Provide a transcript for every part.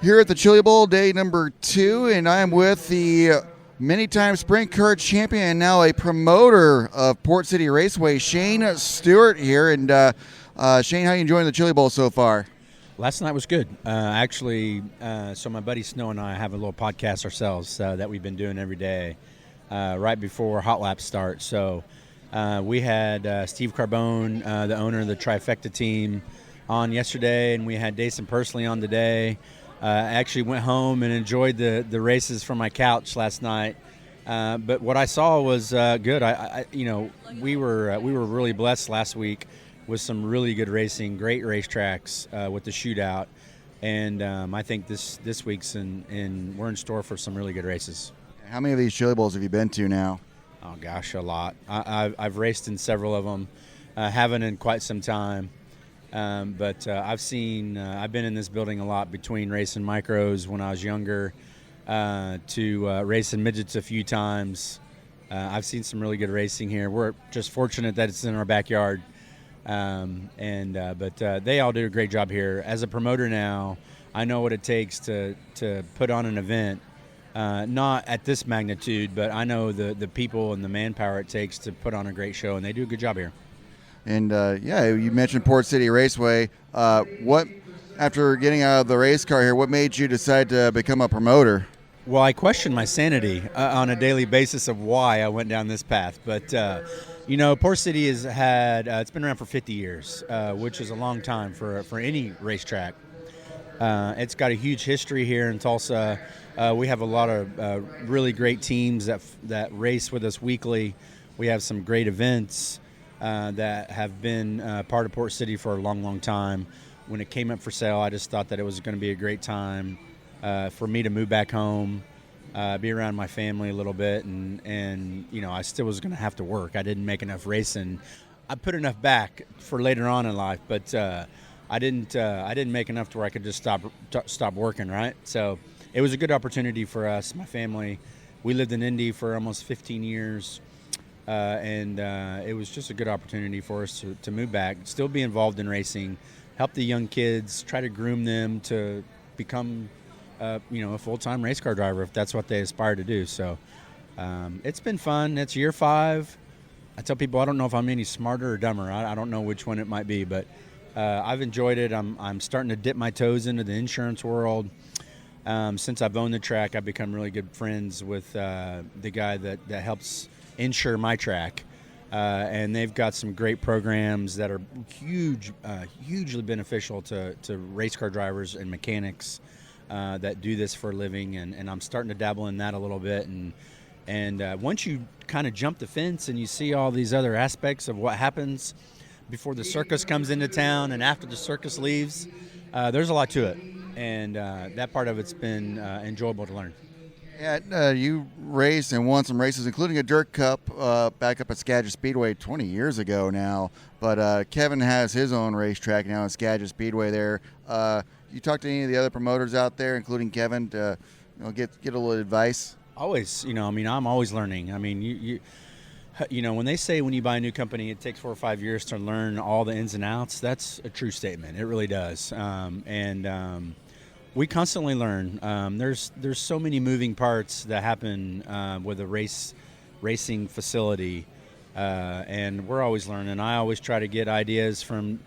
Here at the Chili Bowl, day number 2, and I am with the many-time sprint car champion and now a promoter of Port City Raceway, Shane Stewart here. And Shane, how are you enjoying the Chili Bowl so far? Last night was good. So my buddy Snow and I have a little podcast ourselves that we've been doing every day right before hot laps start. So we had Steve Carbone, the owner of the Trifecta team, on yesterday, and we had Dason Pursley on today. I actually went home and enjoyed the races from my couch last night. But what I saw was good. We were really blessed last week with some really good racing, great racetracks with the shootout, and I think this week's we're in store for some really good races. How many of these Chili Bowls have you been to now? Oh gosh, a lot. I've raced in several of them, haven't in quite some time. But I've been in this building a lot between racing micros when I was younger to racing midgets a few times. I've seen some really good racing here. We're just fortunate that it's in our backyard. But they all do a great job here. As a promoter now, I know what it takes to put on an event, not at this magnitude, but I know the people and the manpower it takes to put on a great show, and they do a good job here. And you mentioned Port City Raceway. After getting out of the race car here, what made you decide to become a promoter? Well, I question my sanity on a daily basis of why I went down this path. But, Port City has had, it's been around for 50 years, which is a long time for any racetrack. It's got a huge history here in Tulsa. We have a lot of really great teams that race with us weekly. We have some great events that have been part of Port City for a long, long time. When it came up for sale, I just thought that it was going to be a great time for me to move back home, be around my family a little bit, and I still was going to have to work. I didn't make enough racing. I put enough back for later on in life, but I didn't make enough to where I could just stop working, right? So it was a good opportunity for us, my family. We lived in Indy for almost 15 years. It was just a good opportunity for us to move back, still be involved in racing, help the young kids, try to groom them to become, a full-time race car driver if that's what they aspire to do. So it's been fun. It's year 5. I tell people I don't know if I'm any smarter or dumber. I don't know which one it might be, but I've enjoyed it. I'm starting to dip my toes into the insurance world. Since I've owned the track, I've become really good friends with the guy that helps insure my track, and they've got some great programs that are hugely beneficial to race car drivers and mechanics that do this for a living, and I'm starting to dabble in that a little bit, and once you kind of jump the fence and you see all these other aspects of what happens before the circus comes into town and after the circus leaves, there's a lot to it, and that part of it's been enjoyable to learn. Yeah, you raced and won some races, including a dirt cup back up at Skagit Speedway 20 years ago now. But Kevin has his own racetrack now at Skagit Speedway there. You talked to any of the other promoters out there, including Kevin, to get a little advice? Always, I'm always learning. When they say when you buy a new company, it takes 4 or 5 years to learn all the ins and outs, that's a true statement. It really does. We constantly learn. There's so many moving parts that happen with a racing facility, and we're always learning. I always try to get ideas from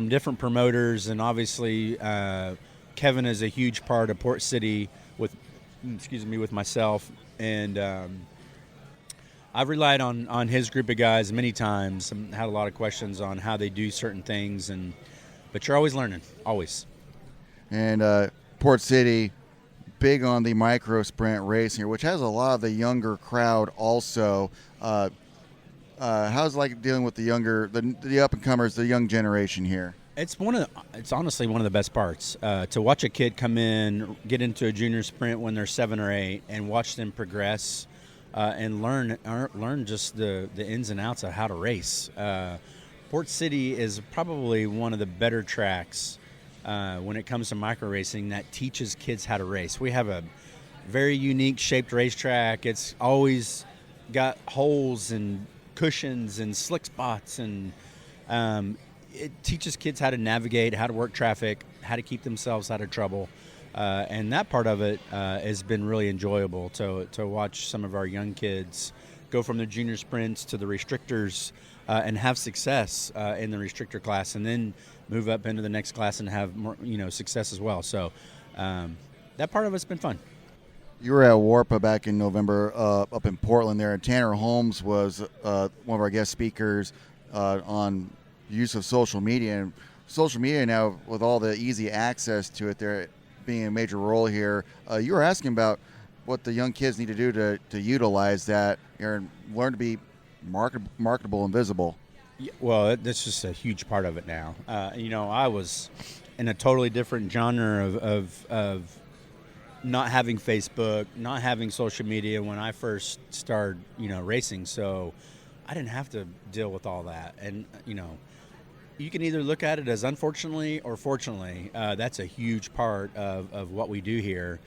different promoters, and obviously Kevin is a huge part of Port City with myself, and I've relied on his group of guys many times and had a lot of questions on how they do certain things, but you're always learning, always. And Port City, big on the micro sprint racing here, which has a lot of the younger crowd also. How's it like dealing with the up and comers, the young generation here? It's honestly one of the best parts to watch a kid come in, get into a junior sprint when they're 7 or 8, and watch them progress and learn just the ins and outs of how to race. Port City is probably one of the better tracks when it comes to micro racing that teaches kids how to race. We have a very unique shaped racetrack. It's always got holes and cushions and slick spots, and it teaches kids how to navigate, how to work traffic, how to keep themselves out of trouble. And that part of it has been really enjoyable to watch some of our young kids go from the junior sprints to the restrictors and have success in the restrictor class, and then move up into the next class and have more, success as well. So that part of it's been fun. You were at WARPA back in November up in Portland there, and Tanner Holmes was one of our guest speakers on use of social media. And social media now, with all the easy access to it there being a major role here, you were asking about what the young kids need to do to utilize that and learn to be marketable and visible. Yeah, well, that's just a huge part of it now. I was in a totally different genre of not having Facebook, not having social media when I first started, racing. So I didn't have to deal with all that. And, you can either look at it as unfortunately or fortunately. That's a huge part of what we do here.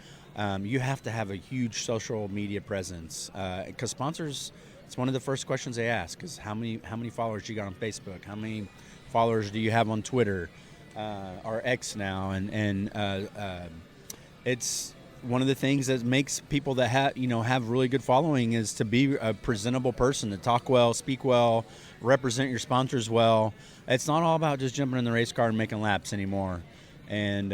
You have to have a huge social media presence because sponsors, it's one of the first questions they ask is how many followers do you got on Facebook? How many followers do you have on Twitter or X now? And it's one of the things that makes people that have really good following is to be a presentable person, to talk well, speak well, represent your sponsors well. It's not all about just jumping in the race car and making laps anymore. And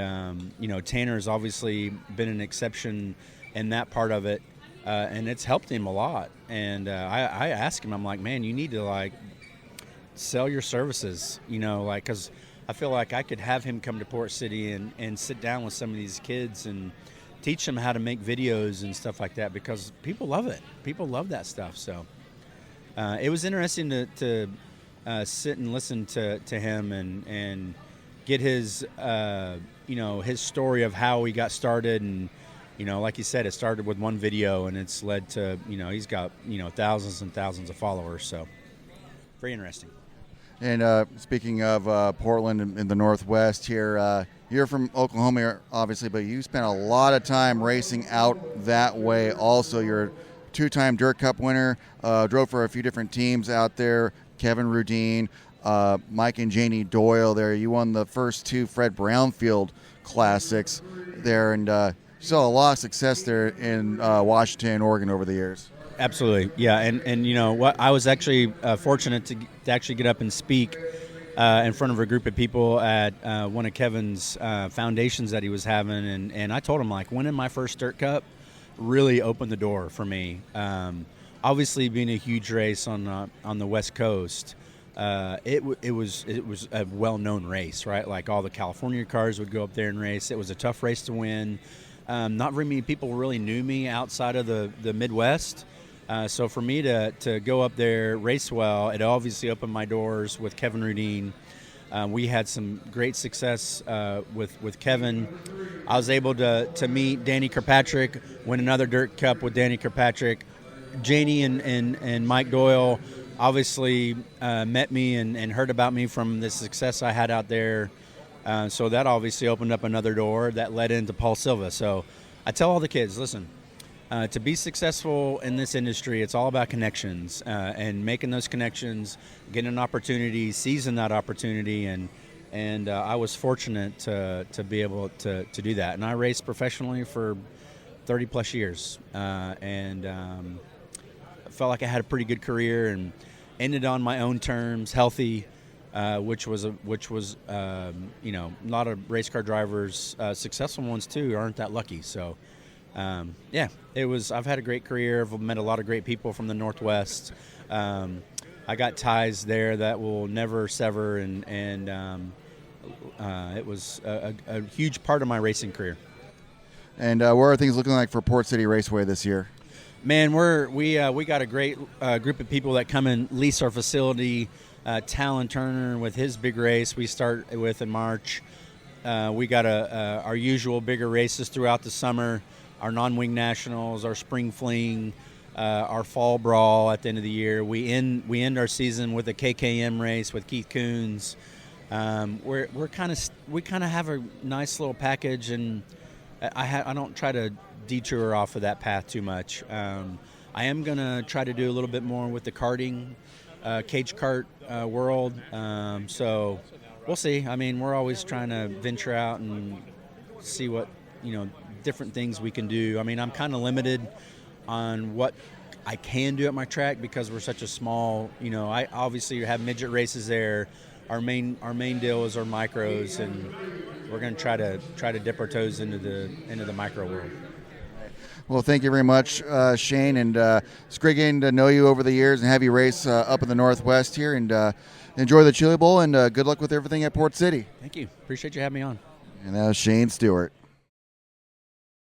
Tanner's obviously been an exception in that part of it, and it's helped him a lot. And I asked him, I'm like, man, you need to sell your services, because I feel like I could have him come to Port City and sit down with some of these kids and teach them how to make videos and stuff like that, because people love it. People love that stuff. So it was interesting to sit and listen to him and get his his story of how he got started. And like you said, it started with one video and it's led to he's got thousands and thousands of followers. So very interesting. And speaking of Portland in the Northwest here, you're from Oklahoma, obviously, but you spent a lot of time racing out that way also. You're a two-time Dirt Cup winner, drove for a few different teams out there, Kevin Rudine, Mike and Janie Doyle there. You won the first two Fred Brownfield Classics there, and you saw a lot of success there in Washington and Oregon over the years. Absolutely, yeah, and what, I was actually fortunate to actually get up and speak in front of a group of people at one of Kevin's foundations that he was having, and I told him winning my first Dirt Cup really opened the door for me. Obviously, being a huge race on the West Coast, it was a well-known race, right? Like all the California cars would go up there and race. It was a tough race to win. Not very many people really knew me outside of the Midwest. So for me to go up there, race well, it obviously opened my doors with Kevin Rudine. We had some great success with Kevin. I was able to meet Danny Kirkpatrick, win another Dirt Cup with Danny Kirkpatrick. Janie and Mike Doyle obviously met me and heard about me from the success I had out there. So that obviously opened up another door that led into Paul Silva. So I tell all the kids, listen, to be successful in this industry, it's all about connections and making those connections, getting an opportunity, seizing that opportunity, and I was fortunate to be able to do that. And I raced professionally for 30 plus years, and felt like I had a pretty good career and ended on my own terms, healthy. Which was a lot of race car drivers, successful ones too, aren't that lucky. So, it was. I've had a great career. I've met a lot of great people from the Northwest. I got ties there that will never sever, and it was a huge part of my racing career. And what are things looking like for Port City Raceway this year? Man, we got a great group of people that come and lease our facility. Talon Turner with his big race we start with in March. We got our usual bigger races throughout the summer, our non-wing nationals, our spring fling, our fall brawl at the end of the year. We end our season with a KKM race with Keith Kunas. We kind of have a nice little package, and I don't try to detour off of that path too much. I am gonna try to do a little bit more with the karting. Cage kart world. So we'll see. I mean, we're always trying to venture out and see what different things we can do. I mean, I'm kind of limited on what I can do at my track because we're such a small. I obviously have midget races there. Our main deal is our micros, and we're going to try to dip our toes into the micro world. Well, thank you very much, Shane, and it's great getting to know you over the years and have you race up in the Northwest here, and enjoy the Chili Bowl, and good luck with everything at Port City. Thank you. Appreciate you having me on. And that was Shane Stewart.